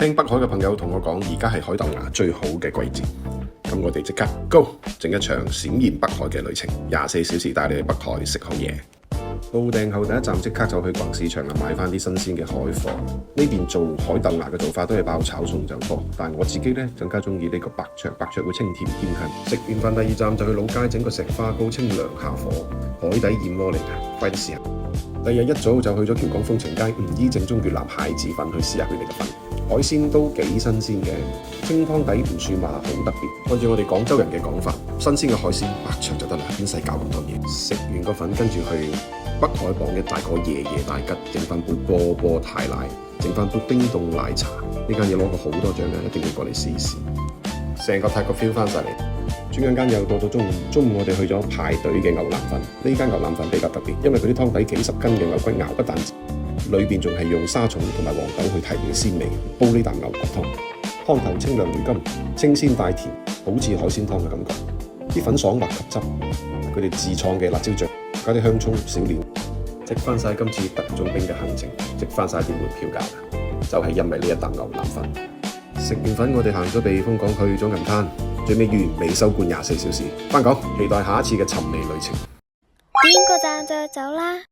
聽北海嘅朋友同我講，而家係海豆芽最好嘅季節。咁我哋即刻 Go 整一場閃現北海嘅旅程，24小時帶你去北海食好嘢。到訂後第一站即刻就去逛市場啦，買翻啲新鮮嘅海貨。呢邊做海豆芽嘅做法都係爆炒餸就多，但我自己呢更加中意呢個白灼，白灼會清甜偏香。食完飯第二站就去老街整個石花糕清涼下火，海底燕窩嚟㗎，快啲試下。第二日一早就去咗橋港風情街吳姨正宗越南蟹子粉去試下佢哋嘅粉，海鮮都幾新鮮嘅，清湯底唔算話好特別。按照我哋廣州人嘅講法，新鮮嘅海鮮白灼就得啦，邊使搞咁多嘢。食完個粉跟住去北海榜嘅大哥爺爺大吉，整翻杯波波泰奶，整翻杯冰凍奶茶。呢間嘢攞過好多獎嘅，一定要過嚟試試。成個泰國 feel 翻晒嚟。轉眼間又到咗中午我哋去咗排隊嘅牛腩粉。呢間牛腩粉比較特別，因為佢啲湯底幾十斤嘅牛骨熬不但止，裏邊仲係用沙蟲同埋黃豆去提嘅鮮味，煲呢啖牛骨湯，湯頭清涼回甘，清鮮帶甜，好似海鮮湯嘅感覺。啲粉爽滑吸汁，佢哋自創嘅辣椒醬，加啲香葱小料，積翻晒今次特種兵嘅行程，積翻晒啲門票價，就係因為呢一啖牛腩粉。食完粉我哋行咗避風港去咗銀灘。最尾完美收官24小時，返港期待下一次嘅尋味旅程。點個讚就走啦！